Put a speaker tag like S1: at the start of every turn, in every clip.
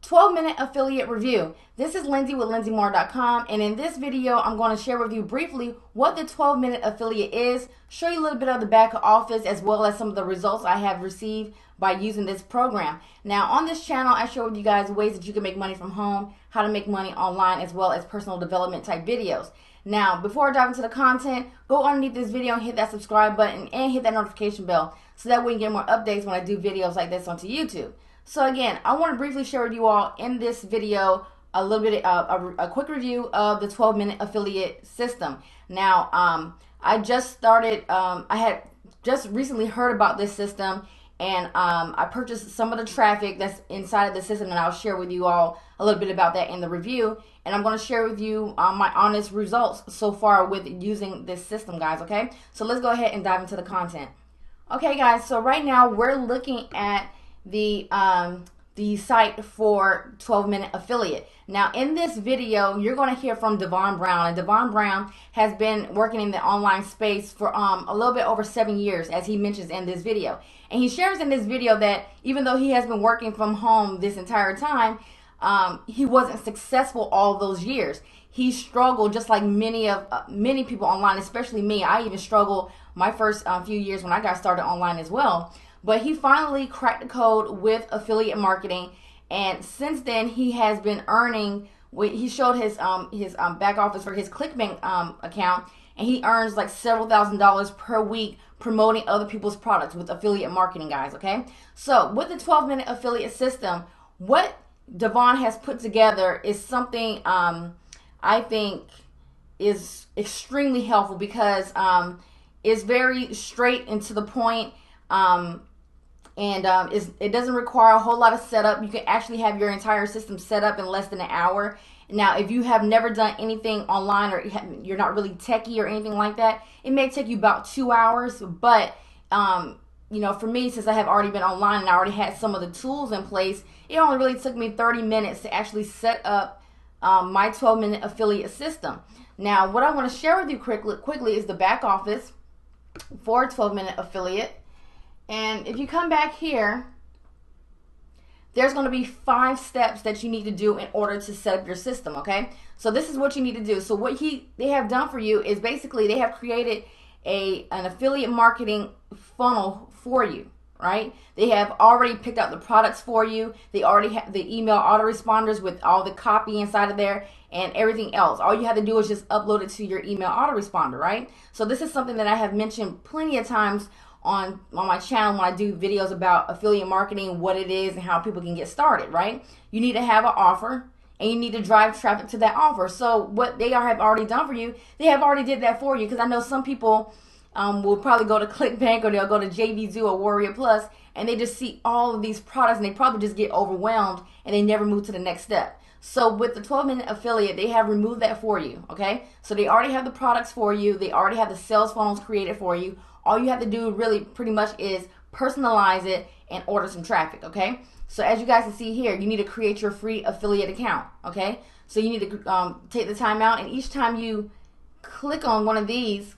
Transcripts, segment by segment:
S1: 12-minute affiliate review. This is Lindsay with LindsayMoore.com, and in this video, I'm going to share with you briefly what the 12-minute affiliate is, show you a little bit of the back office as well as some of the results I have received by using this program. Now, on this channel, I share with you guys ways that you can make money from home, how to make money online, as well as personal development type videos. Now, before I dive into the content, go underneath this video and hit that subscribe button and hit that notification bell so that way you get more updates when I do videos like this onto YouTube. So again, I want to briefly share with you all in this video a little bit a quick review of the 12-minute affiliate system. Now, I just started, I had just recently heard about this system, and I purchased some of the traffic that's inside of the system, and I'll share with you all a little bit about that in the review. And I'm going to share with you my honest results so far with using this system, guys, okay? So let's go ahead and dive into the content. Okay, guys, so right now we're looking at the site for 12-minute affiliate. Now, in this video, you're going to hear from Devon Brown, and Devon Brown has been working in the online space for a little bit over 7 years, as he mentions in this video. And he shares in this video that even though he has been working from home this entire time, he wasn't successful all those years. He struggled just like many people online, especially me. I even struggled my first few years when I got started online as well. But he finally cracked the code with affiliate marketing, and since then he has been earning. He showed his back office for his ClickBank account, and he earns like several $1,000s per week promoting other people's products with affiliate marketing, guys. Okay, so with the 12-minute affiliate system, what Devon has put together is something I think is extremely helpful because it's very straight and to the point. It doesn't require a whole lot of setup. You can actually have your entire system set up in less than an hour. Now, if you have never done anything online or you're not really techie or anything like that, it may take you about 2 hours. But, you know, for me, since I have already been online and I already had some of the tools in place, it only really took me 30 minutes to actually set up my 12-minute affiliate system. Now, what I want to share with you quickly is the back office for a 12-minute affiliate. And if you come back here, there's going to be 5 steps that you need to do in order to set up your system, okay? So this is what you need to do. So what they have done for you is basically they have created an affiliate marketing funnel for you, right? They have already picked out the products for you. They already have the email autoresponders with all the copy inside of there and everything else. All you have to do is just upload it to your email autoresponder, right? So this is something that I have mentioned plenty of times on my channel when I do videos about affiliate marketing, what it is and how people can get started, right? You need to have an offer and you need to drive traffic to that offer. So what they have already done for you, they have already did that for you, because I know some people will probably go to ClickBank or they'll go to JVZoo or Warrior Plus and they just see all of these products and they probably just get overwhelmed and they never move to the next step. So with the 12-minute affiliate, they have removed that for you, okay? So they already have the products for you. They already have the sales funnels created for you. All you have to do really pretty much is personalize it and order some traffic, okay? So as you guys can see here, you need to create your free affiliate account, okay? So you need to take the time out, and each time you click on one of these,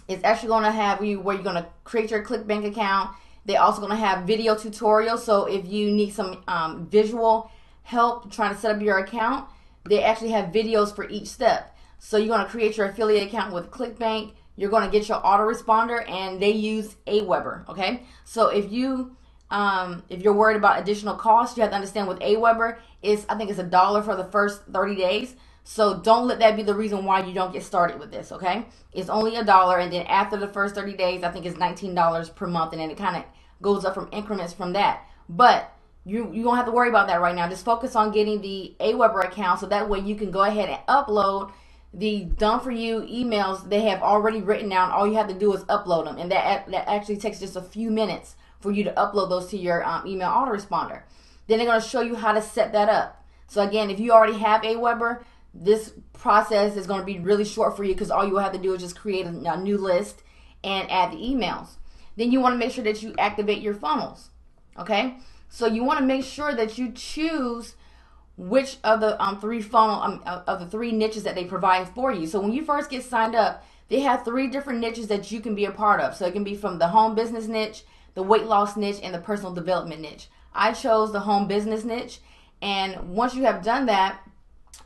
S1: it's actually going to have you where you're going to create your ClickBank account. They're also going to have video tutorials, so if you need some visual help trying to set up your account, they actually have videos for each step. So you're going to create your affiliate account with ClickBank. You're going to get your autoresponder, and they use Aweber, okay? So if you're worried about additional costs, you have to understand with Aweber, I think it's $1 for the first 30 days. So don't let that be the reason why you don't get started with this, okay? It's only $1, and then after the first 30 days, I think it's $19 per month, and then it kind of goes up from increments from that. But you don't have to worry about that right now. Just focus on getting the Aweber account, so that way you can go ahead and upload the done for you emails they have already written down. All you have to do is upload them, and that actually takes just a few minutes for you to upload those to your email autoresponder. Then they're going to show you how to set that up. So again, if you already have Aweber, this process is going to be really short for you, because all you have to do is just create a new list and add the emails. Then you want to make sure that you activate your funnels, okay? So you want to make sure that you choose which of the three niches that they provide for you. So when you first get signed up, they have 3 different niches that you can be a part of. So it can be from the home business niche, the weight loss niche, and the personal development niche. I chose the home business niche, And once you have done that,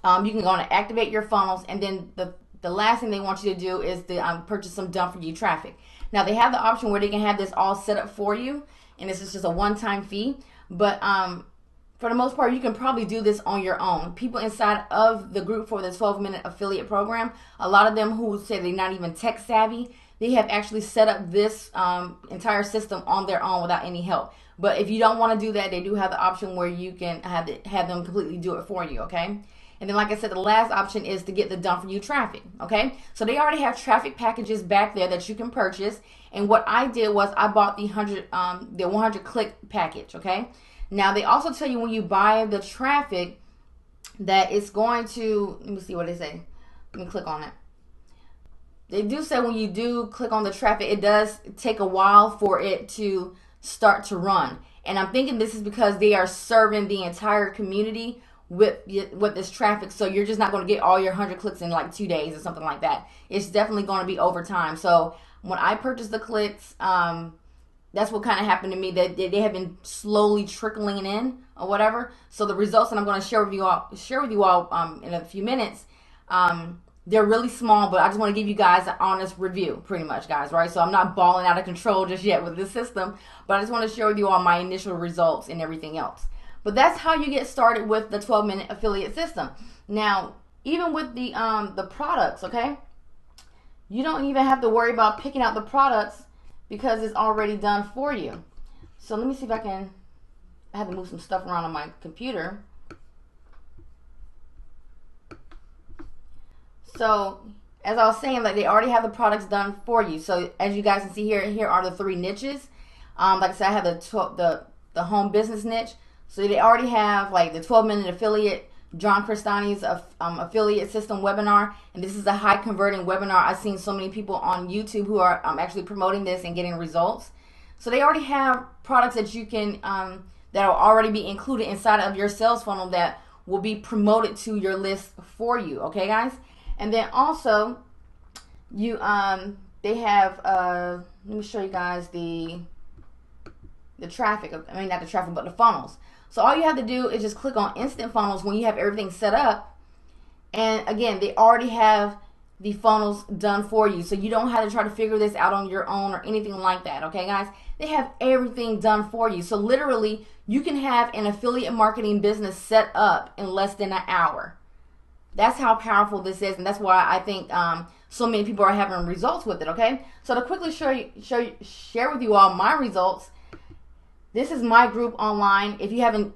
S1: you can go and activate your funnels, and then the last thing they want you to do is to purchase some done for you traffic. Now they have the option where they can have this all set up for you, and this is just a one-time fee. But for the most part, you can probably do this on your own. People inside of the group for the 12-minute affiliate program, a lot of them who say they're not even tech savvy, they have actually set up this entire system on their own without any help. But if you don't want to do that, they do have the option where you can have them completely do it for you, okay? And then, like I said, the last option is to get the done for you traffic, okay? So they already have traffic packages back there that you can purchase. And what I did was I bought the 100 click package, okay? Now they also tell you when you buy the traffic that it's going to, let me see what they say. Let me click on it. They do say when you do click on the traffic, it does take a while for it to start to run. And I'm thinking this is because they are serving the entire community with this traffic, so you're just not going to get all your 100 clicks in like 2 days or something like that. It's definitely going to be over time. So when I purchased the clicks, that's what kind of happened to me. That they have been slowly trickling in or whatever. So the results that I'm going to share with you all in a few minutes, they're really small, but I just want to give you guys an honest review, pretty much, guys, right? So I'm not balling out of control just yet with this system, but I just want to share with you all my initial results and everything else. But that's how you get started with the 12-minute affiliate system. Now, even with the products, okay, you don't even have to worry about picking out the products because it's already done for you. So let me see if I have to move some stuff around on my computer. So as I was saying, like, they already have the products done for you. So as you guys can see here are the 3 niches. Like I said, I have the home business niche. So they already have like the 12-minute affiliate, John Crestani's affiliate system webinar, and this is a high converting webinar. I've seen so many people on YouTube who are actually promoting this and getting results. So they already have products that you can that will already be included inside of your sales funnel that will be promoted to your list for you. Okay, guys. And then also you they have let me show you guys the traffic. I mean, not the traffic, but the funnels. So all you have to do is just click on instant funnels when you have everything set up. And again, they already have the funnels done for you. So you don't have to try to figure this out on your own or anything like that. Okay, guys? They have everything done for you. So literally, you can have an affiliate marketing business set up in less than an hour. That's how powerful this is. And that's why I think so many people are having results with it. Okay? So to quickly share with you all my results, this is my group online. If you haven't,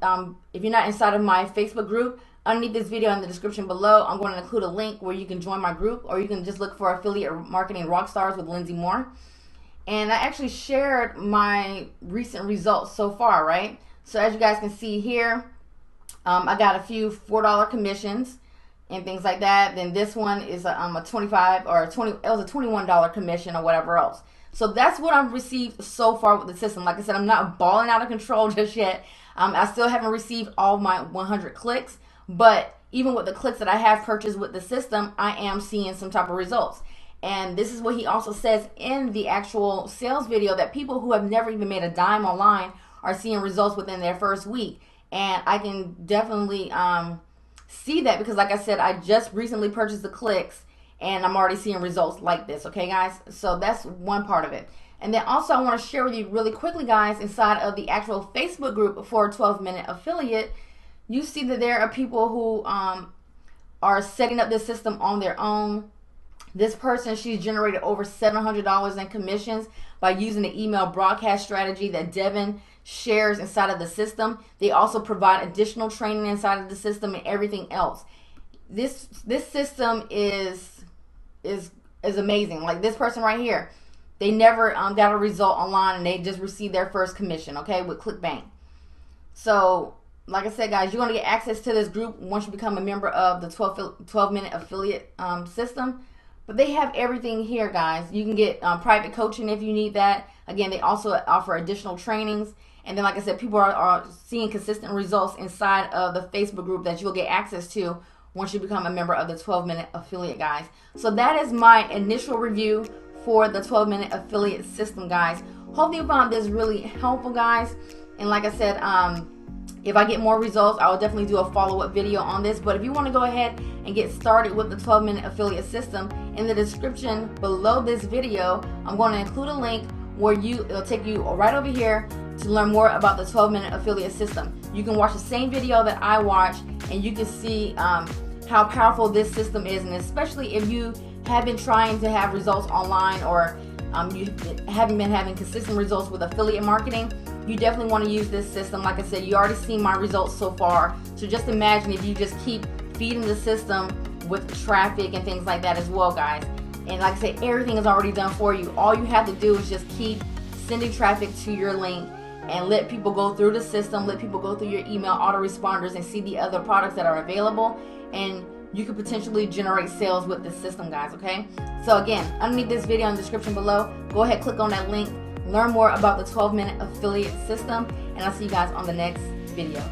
S1: if you're not inside of my Facebook group, underneath this video in the description below, I'm going to include a link where you can join my group, or you can just look for Affiliate Marketing Rockstars with Lindsay Moore. And I actually shared my recent results so far, right? So as you guys can see here, I got a few $4 commissions and things like that. Then this one is a 25 or 20. It was a $21 commission or whatever else. So that's what I've received so far with the system. Like I said, I'm not balling out of control just yet. I still haven't received all my 100 clicks, but even with the clicks that I have purchased with the system, I am seeing some type of results. And this is what he also says in the actual sales video, that people who have never even made a dime online are seeing results within their first week. And I can definitely see that because, like I said, I just recently purchased the clicks and I'm already seeing results like this. Okay, guys? So that's one part of it. And then also I want to share with you really quickly, guys, inside of the actual Facebook group for 12-minute affiliate, you see that there are people who are setting up this system on their own. This person, she's generated over $700 in commissions by using the email broadcast strategy that Devin shares inside of the system. They also provide additional training inside of the system and everything else. This system is amazing. Like this person right here, they never got a result online and they just received their first commission, okay, with ClickBank. So like I said, guys, you're going to get access to this group once you become a member of the 12-minute affiliate system. But they have everything here, guys. You can get private coaching if you need that. Again, they also offer additional trainings. And then, like I said, people are seeing consistent results inside of the Facebook group that you'll get access to once you become a member of the 12-minute affiliate, guys. So that is my initial review for the 12-minute affiliate system, guys. Hopefully you found this really helpful, guys. And like I said, If I get more results, I will definitely do a follow-up video on this. But if you want to go ahead and get started with the 12-minute affiliate system, in the description below this video, I'm going to include a link where it'll take you right over here to learn more about the 12-minute affiliate system. You can watch the same video that I watched, and you can see how powerful this system is. And especially if you have been trying to have results online, or you haven't been having consistent results with affiliate marketing, you definitely want to use this system. Like I said, you already seen my results so far. So just imagine if you just keep feeding the system with traffic and things like that as well, guys. And like I said, everything is already done for you. All you have to do is just keep sending traffic to your link and let people go through the system, let people go through your email autoresponders and see the other products that are available. And you could potentially generate sales with this system, guys, okay? So again, underneath this video in the description below, go ahead, click on that link, learn more about the 12-minute affiliate system, and I'll see you guys on the next video.